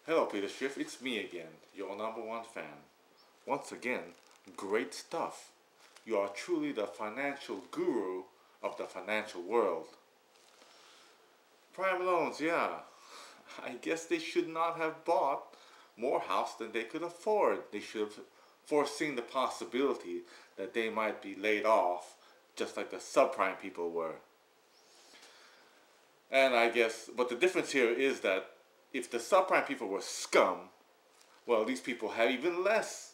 Hello, Peter Schiff. It's me again, your #1 fan. Once again, great stuff. You are truly the financial guru of the financial world. Prime loans, yeah. I guess they should not have bought more house than they could afford. They should have foreseen the possibility that they might be laid off, just like the subprime people were. And I guess, but the difference here is that if the subprime people were scum, well, these people have even less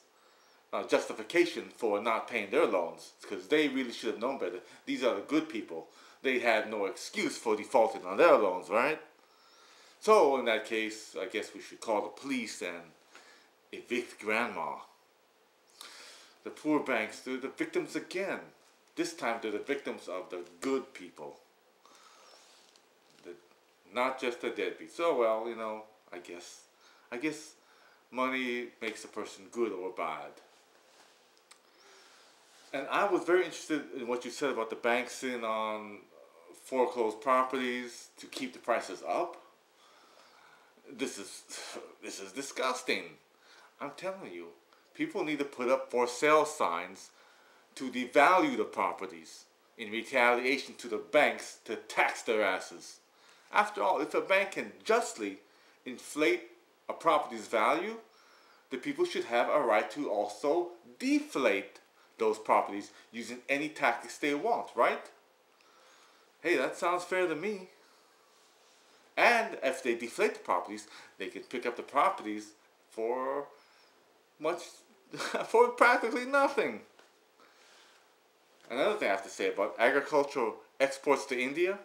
justification for not paying their loans, because they really should have known better. These are the good people. They had no excuse for defaulting on their loans, right? So in that case, I guess we should call the police and evict grandma. The poor banks, they're the victims again. This time they're the victims of the good people. Not just the deadbeats. So, well, you know, I guess money makes a person good or bad. And I was very interested in what you said about the banks sitting on foreclosed properties to keep the prices up. This is disgusting. I'm telling you, people need to put up for sale signs to devalue the properties in retaliation to the banks to tax their asses. After all, if a bank can justly inflate a property's value, the people should have a right to also deflate those properties using any tactics they want, right? Hey, that sounds fair to me. And if they deflate the properties, they can pick up the properties for for practically nothing. Another thing I have to say about agricultural exports to India,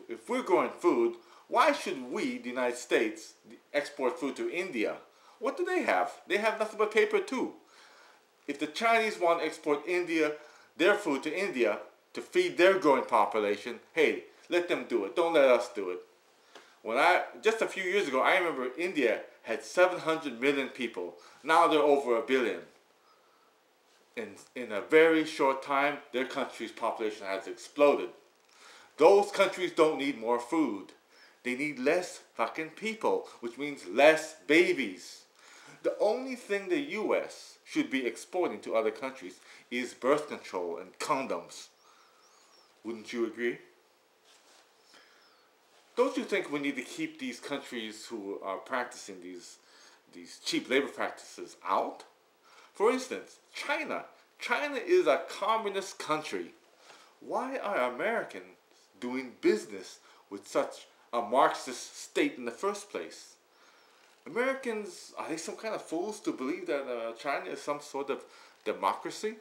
if we're growing food, why should we, the United States, export food to India? What do they have? They have nothing but paper too. If the Chinese want to export their food to India to feed their growing population, hey, let them do it. Don't let us do it. Just a few years ago, I remember India had 700 million people. Now they're over 1 billion. In a very short time, their country's population has exploded. Those countries don't need more food. They need less fucking people, which means less babies. The only thing the U.S. should be exporting to other countries is birth control and condoms. Wouldn't you agree? Don't you think we need to keep these countries who are practicing these cheap labor practices out? For instance, China. China is a communist country. Why are Americans doing business with such a Marxist state in the first place? Americans, are they some kind of fools to believe that China is some sort of democracy?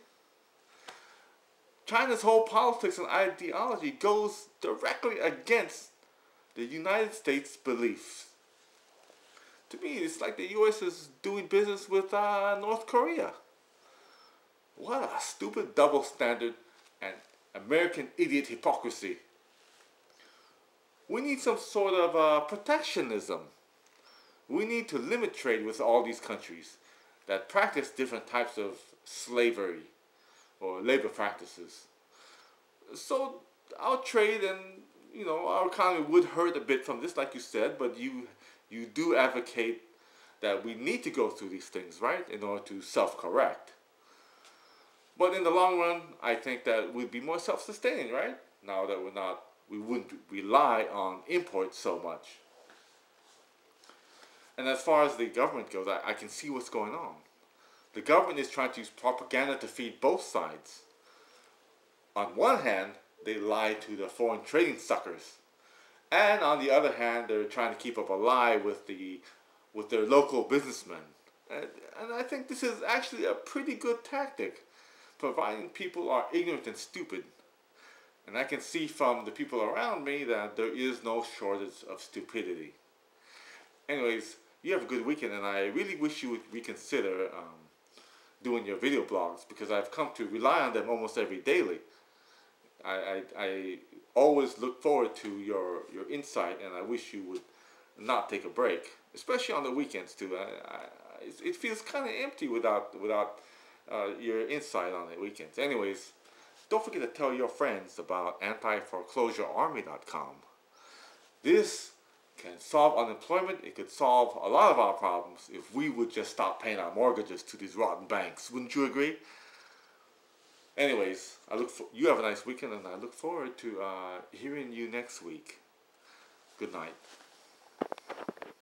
China's whole politics and ideology goes directly against the United States' beliefs. To me, it's like the U.S. is doing business with North Korea. What a stupid double standard and American idiot hypocrisy. We need some sort of protectionism. We need to limit trade with all these countries that practice different types of slavery or labor practices. So our trade and our economy would hurt a bit from this, like you said, but you do advocate that we need to go through these things, right, in order to self-correct. But in the long run, I think that we'd be more self-sustaining, right? Now that we wouldn't rely on imports so much. And as far as the government goes, I can see what's going on. The government is trying to use propaganda to feed both sides. On one hand, they lie to the foreign trading suckers. And on the other hand, they're trying to keep up a lie with their local businessmen. And I think this is actually a pretty good tactic, providing people are ignorant and stupid. And I can see from the people around me that there is no shortage of stupidity. Anyways, you have a good weekend, and I really wish you would reconsider doing your video blogs, because I've come to rely on them almost every daily. I always look forward to your insight, and I wish you would not take a break, especially on the weekends too. It feels kind of empty without your insight on the weekends. Anyways, don't forget to tell your friends about antiforeclosurearmy.com. This can solve unemployment. It could solve a lot of our problems if we would just stop paying our mortgages to these rotten banks. Wouldn't you agree? Anyways, you have a nice weekend, and I look forward to hearing you next week. Good night.